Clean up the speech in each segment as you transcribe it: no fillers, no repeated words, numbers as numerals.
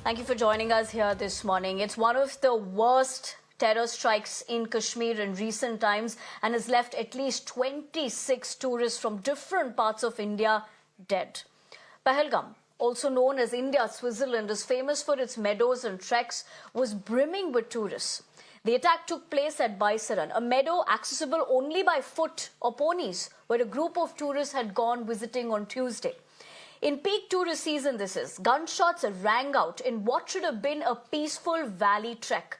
Thank you for joining us here this morning. It's one of the worst terror strikes in Kashmir in recent times and has left at least 26 tourists from different parts of India dead. Pahalgam, also known as India's Switzerland, is famous for its meadows and treks, was brimming with tourists. The attack took place at Baisaran, a meadow accessible only by foot or ponies, where a group of tourists had gone visiting on Tuesday. In peak tourist season, gunshots rang out in what should have been a peaceful valley trek.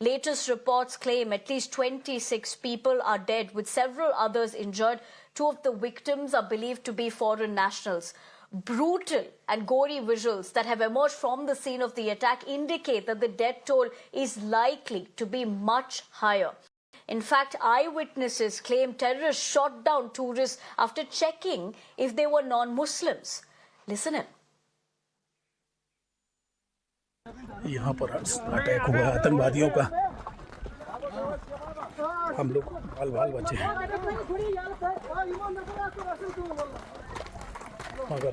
Latest reports claim at least 26 people are dead, with several others injured. Two of the victims are believed to be foreign nationals. Brutal and gory visuals that have emerged from the scene of the attack indicate that the death toll is likely to be much higher. In fact, eyewitnesses claim terrorists shot down tourists after checking if they were non-Muslims. Listen in. यहाँ पर attack हुआ आतंकवादियों का। हम लोग बाल बचे हैं, मगर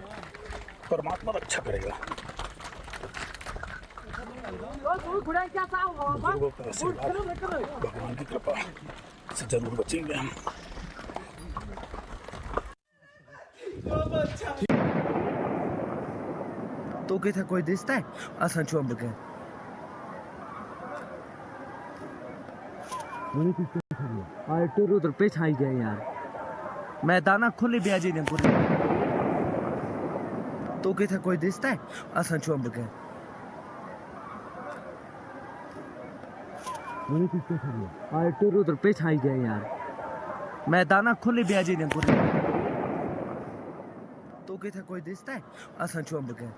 परमात्मा रक्षा करेगा। बुजुर्गों का आशीर्वाद, भगवान की कृपा से जरूर बचेंगे हम। तो क्या था कोई दिसता है आसान चुम बगे मुझे कुछ नहीं आए टूर उधर पे छाई गए यार मैं दाना खुले ब्याजी ने पूरे तो क्या था कोई दिसता है आसान चुम बगे मुझे कुछ नहीं आए टूर उधर पे छाई गए यार मैं दाना खुले ब्याजी ने पूरे तो क्या था कोई दिसता है आसान चुम बगे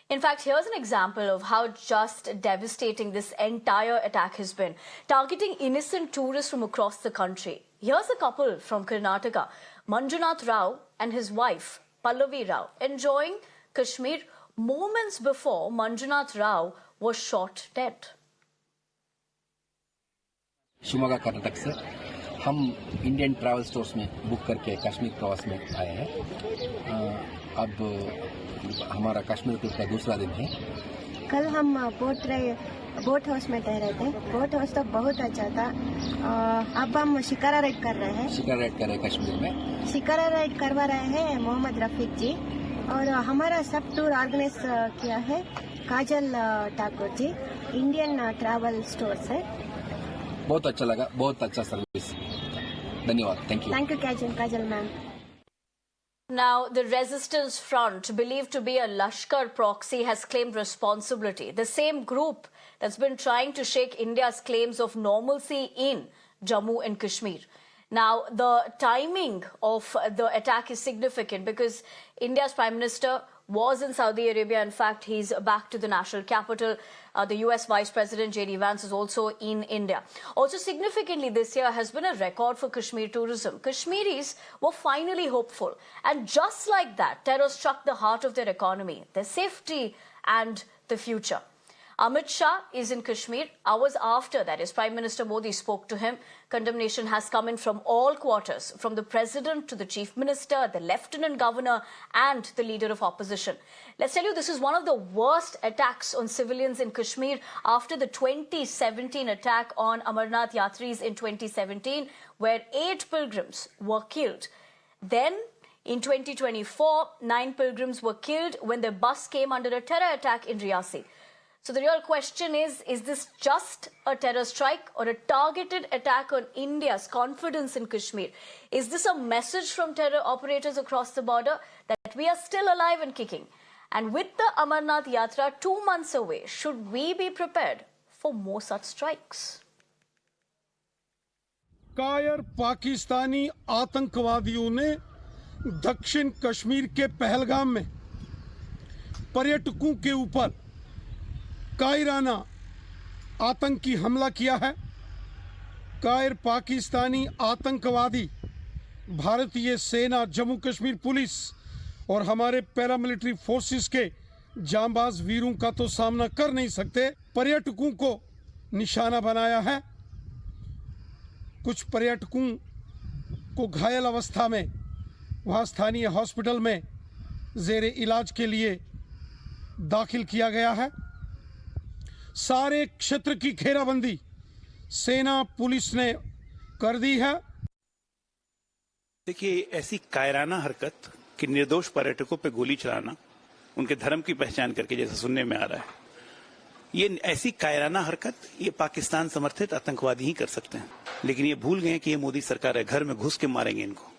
In fact, here's an example of how just devastating this entire attack has been, targeting innocent tourists from across the country. Here's a couple from Karnataka, Manjunath Rao and his wife, Pallavi Rao, enjoying Kashmir moments before Manjunath Rao was shot dead. Shimoga Karnataka से हम Indian travel stores में book करके कश्मीर प्रवास में आए हैं। अब हमारा कश्मीर ट्रिप का दूसरा दिन है। कल हम बोट हाउस में ठहरे थे। बोट हाउस तो बहुत अच्छा था। अब हम शिकारा राइड कर रहे हैं। शिकारा राइड कर रहे हैं कश्मीर में। शिकारा राइड करवा रहे हैं मोहम्मद रफीक जी, और हमारा सब टूर ऑर्गेनाइज किया है काजल Thakur ji, Indian travel store से। बहुत अच्छा लगा, बहुत अच्छा सर्विस। धन्यवाद, thank you Kajal ma'am. Now, the Resistance Front, believed to be a Lashkar proxy, has claimed responsibility. The same group that's been trying to shake India's claims of normalcy in Jammu and Kashmir. Now, the timing of the attack is significant because India's Prime Minister was in Saudi Arabia. In fact, he's back to the national capital. The US Vice President J.D. Vance is also in India. Also significantly this year has been a record for Kashmir tourism. Kashmiris were finally hopeful. And just like that, terror struck the heart of their economy, their safety and the future. Amit Shah is in Kashmir. Hours after that, as Prime Minister Modi spoke to him, condemnation has come in from all quarters, from the President to the Chief Minister, the Lieutenant Governor and the Leader of Opposition. Let's tell you, this is one of the worst attacks on civilians in Kashmir after the 2017 attack on Amarnath Yatris in 2017, where 8 pilgrims were killed. Then, in 2024, 9 pilgrims were killed when their bus came under a terror attack in Riyasi. So the real question is this just a terror strike or a targeted attack on India's confidence in Kashmir? Is this a message from terror operators across the border that we are still alive and kicking? And with the Amarnath Yatra 2 months away, should we be prepared for more such strikes? कायर पाकिस्तानी आतंकवादियों ने दक्षिण कश्मीर के पहलगाम में पर्यटकों के ऊपर कायराना आतंकी हमला किया है। कायर पाकिस्तानी आतंकवादी भारतीय सेना, जम्मू कश्मीर पुलिस और हमारे पैरामिलिट्री फोर्सेस के जांबाज वीरों का तो सामना कर नहीं सकते। पर्यटकों को निशाना बनाया है। कुछ पर्यटकों को घायल अवस्था में वहाँ स्थानीय हॉस्पिटल में ज़ेरे इलाज के लिए दाखिल किया गया है। सारे क्षेत्र की घेराबंदी सेना पुलिस ने कर दी है। देखिए, ऐसी कायराना हरकत कि निर्दोष पर्यटकों पे गोली चलाना, उनके धर्म की पहचान करके, जैसा सुनने में आ रहा है, ये ऐसी कायराना हरकत ये पाकिस्तान समर्थित आतंकवादी ही कर सकते हैं। लेकिन ये भूल गए कि ये मोदी सरकार है, घर में घुस के मारेंगे इनको।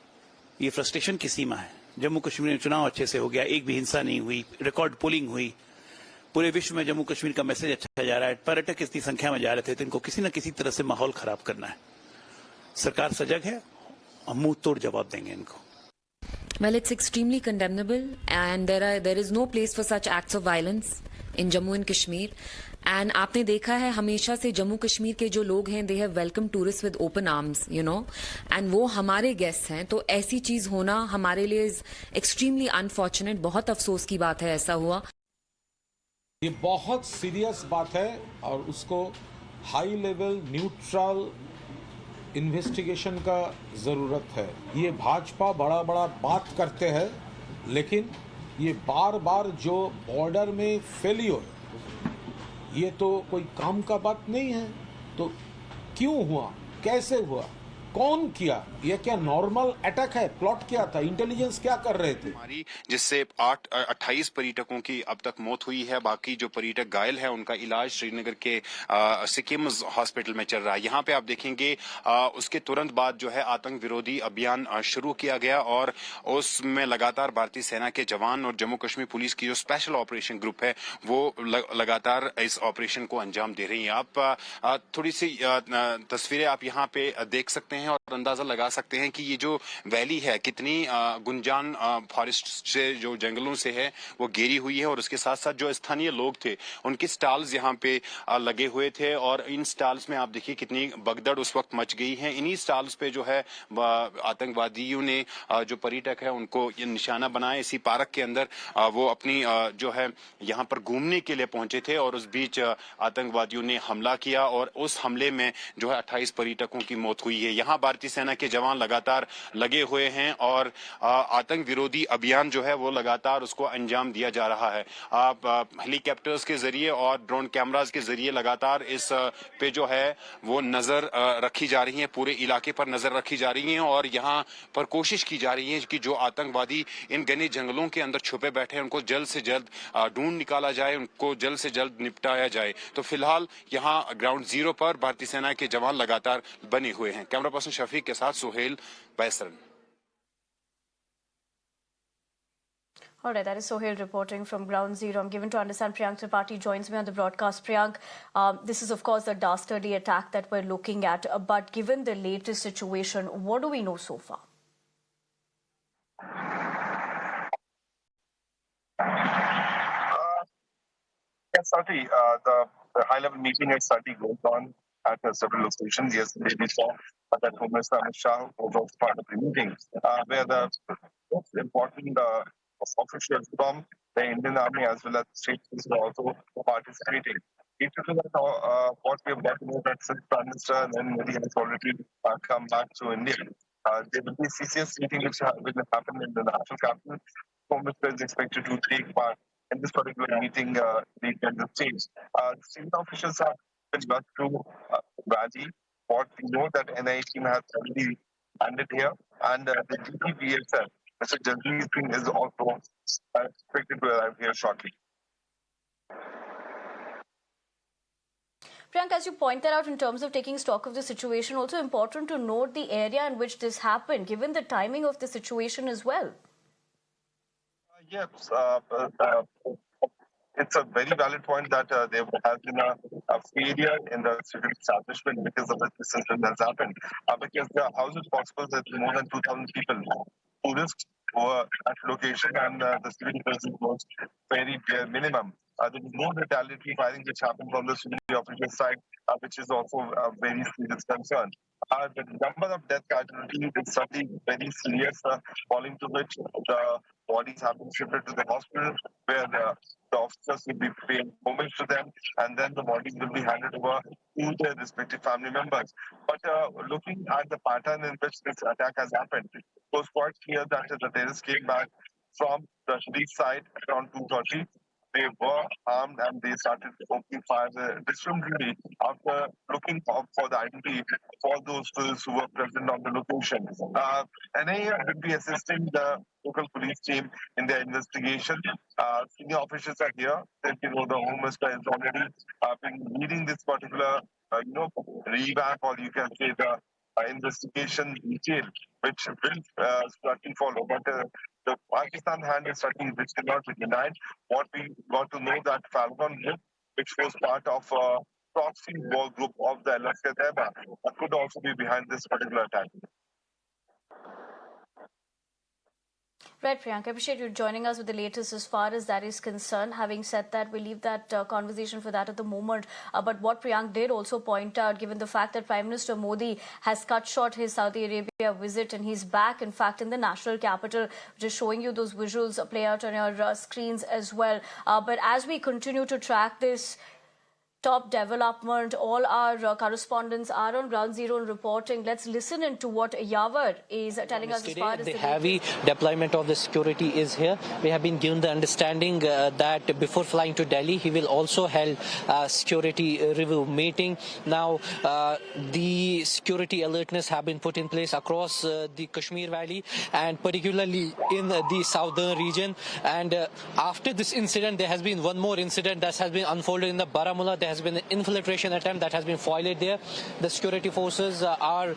ये फ्रस्ट्रेशन की सीमा है। जम्मू कश्मीर में चुनाव अच्छे से हो गया, एक भी हिंसा नहीं हुई, रिकॉर्ड पोलिंग हुई, पूरे विश्व में जम्मू कश्मीर का मैसेज अच्छा जा रहा है, पर्यटक इतनी संख्या में जा रहे थे, तो इनको किसी न किसी तरह से माहौल खराब करना है। सरकार सजग है और मुंह तोड़ जवाब देंगे इनको। Well, it's extremely condemnable, and there is no place for such acts of violence in Jammu and Kashmir. And आपने देखा है हमेशा से जम्मू कश्मीर के जो लोग हैं, they have welcomed tourists with open arms, you know, and वो हमारे guests हैं, तो ऐसी चीज होना हमारे लिए is extremely unfortunate। बहुत अफसोस की बात है ऐसा हुआ। ये बहुत सीरियस बात है और उसको हाई लेवल न्यूट्रल इन्वेस्टिगेशन का ज़रूरत है। ये भाजपा बड़ा बड़ा बात करते हैं, लेकिन ये बार बार जो बॉर्डर में फेलियर, ये तो कोई काम का बात नहीं है। तो क्यों हुआ, कैसे हुआ, कौन किया, ये क्या नॉर्मल अटैक है, प्लॉट क्या था, इंटेलिजेंस क्या कर रहे थे? हमारी जिससे 28 पर्यटकों की अब तक मौत हुई है। बाकी जो पर्यटक घायल है उनका इलाज श्रीनगर के सिक्किम हॉस्पिटल में चल रहा है। यहाँ पे आप देखेंगे उसके तुरंत बाद जो है आतंक विरोधी अभियान शुरू किया गया और उसमें लगातार भारतीय सेना के जवान और जम्मू कश्मीर पुलिस की जो स्पेशल ऑपरेशन ग्रुप है वो लगातार इस ऑपरेशन को अंजाम दे रही है। आप थोड़ी सी तस्वीरें आप यहाँ पे देख सकते हैं और अंदाजा लगा सकते हैं कि ये जो वैली है कितनी गुंजान फॉरेस्ट से, जो जंगलों से है, वो घेरी हुई है। और उसके साथ साथ जो स्थानीय लोग थे उनके स्टॉल्स यहाँ पे लगे हुए थे और इन स्टॉल्स में आप देखिए कितनी भगदड़ उस वक्त मच गई है। इन्हीं स्टॉल्स पे जो है आतंकवादियों ने जो पर्यटक है उनको ये निशाना बनाया। इसी पार्क के अंदर वो अपनी जो है यहाँ पर घूमने के लिए पहुंचे थे और उस बीच आतंकवादियों ने हमला किया और उस हमले में जो है 28 पर्यटकों की मौत हुई है। यहाँ भारतीय सेना के जवान लगातार लगे हुए हैं और आतंक विरोधी अभियान जो है वो लगातार उसको अंजाम दिया जा रहा है। हेलीकॉप्टर्स के जरिए और ड्रोन कैमरास के जरिए लगातार इस पे जो है वो नजर रखी जा रही है, पूरे इलाके पर नजर रखी जा रही है और यहाँ पर कोशिश की जा रही है कि जो आतंकवादी इन घने जंगलों के अंदर छुपे बैठे हैं उनको जल्द से जल्द ढूंढ निकाला जाए, उनको जल्द से जल्द निपटाया जाए। तो फिलहाल यहाँ ग्राउंड जीरो पर भारतीय सेना के जवान लगातार बने हुए हैं। कैमरा पर्सन शफीक के साथ Suhail Baisaran. All right, that is Sohail reporting from Ground Zero. I'm given to understand Priyank Tripathi joins me on the broadcast. Priyank, this is of course the dastardly attack that we're looking at, but given the latest situation, what do we know so far? Yes, Sati, the high-level meeting at Sati goes on at several locations. Yesterday we saw that Home Minister Amit Shah was also part of the meeting, where the most important officials from the Indian Army as well as state police were also participating. If you look at what we have got to know that since Prime Minister and Modi has already come back to India, there will be a CCS meeting which will happen in the national capital. Home Minister is expected to take part in this particular meeting at the stage. Senior officials have been gone through Raji. What we know that NIA team has already landed here, and the DPVSL, Mr. Jagmeet Singh, is also expected to arrive here shortly. Priyank, as you pointed out in terms of taking stock of the situation, also important to note the area in which this happened, given the timing of the situation as well. Yes, it's a very valid point that there has been a failure in the civil establishment because of this incident has happened. Because how is it possible that more than 2,000 people, tourists, were at location and the civil presence was very bare minimum. There was no retaliatory firing which happened from the civil officer side, which is also a very serious concern. The number of death casualties is certainly very serious, following to which the bodies have been shifted to the hospital, where the officers will be paying homage to them, and then the bodies will be handed over to their respective family members. But looking at the pattern in which this attack has happened, it was quite clear that the terrorists came back from the Sharif side around 2:30. They were armed and they started opening fire discriminately after looking for the identity of all those tourists who were present on the location. NIA will be assisting the local police team in their investigation. Senior officials are here. That, the Home Minister has already been leading this particular, revamp, or you can say the investigation detail, which will certainly follow. But the Pakistan hand is certainly which cannot be denied. What we got to know that Falcon group, which was part of a proxy war group of the Lashkar-e-Taiba, could also be behind this particular attack. Right, Priyank, I appreciate you joining us with the latest as far as that is concerned. Having said that, we'll leave that conversation for that at the moment. But what Priyank did also point out, given the fact that Prime Minister Modi has cut short his Saudi Arabia visit and he's back, in fact, in the national capital, just showing you those visuals play out on your screens as well. But as we continue to track this top development, all our correspondents are on ground zero and reporting. Let's listen into what Yawar is telling us as far as the heavy deployment of the security is here. We have been given the understanding that before flying to Delhi, he will also held a security review meeting. Now, the security alertness have been put in place across the Kashmir Valley and particularly in the southern region. And after this incident, there has been one more incident that has been unfolded in the Baramulla. There has been an infiltration attempt that has been foiled there. The security forces are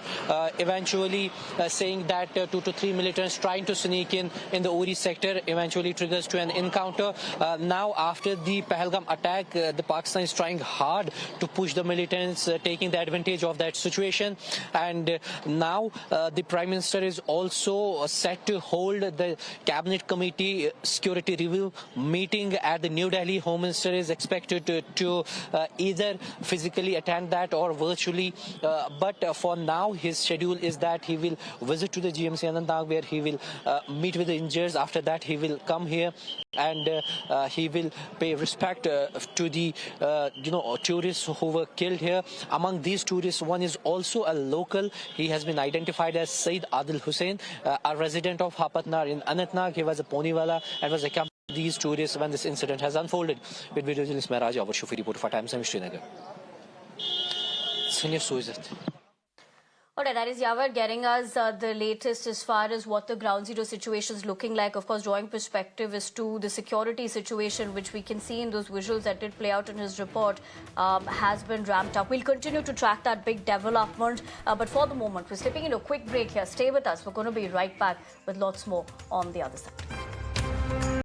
eventually saying that 2 to 3 militants trying to sneak in the Uri sector eventually triggers to an encounter. Now, after the Pahalgam attack, the Pakistan is trying hard to push the militants, taking the advantage of that situation. And now the Prime Minister is also set to hold the Cabinet Committee security review meeting at the New Delhi. Home Minister is expected to either physically attend that or virtually. But for now, his schedule is that he will visit to the GMC Anantnag, where he will meet with the injured. After that, he will come here and he will pay respect to the tourists who were killed here. Among these tourists, one is also a local. He has been identified as Saeed Adil Hussain, a resident of Hapatnar in Anantnag. He was a poniwala and was accompanied these tourists when this incident has unfolded. With video journalist Mehraj Yawar Shufi report for Times of Srinagar. Senior Suizat. All right, that is Yawar getting us the latest as far as what the ground zero situation is looking like. Of course, drawing perspective as to the security situation, which we can see in those visuals that did play out in his report, has been ramped up. We'll continue to track that big development. But for the moment, we're slipping into a quick break here. Stay with us. We're going to be right back with lots more on the other side.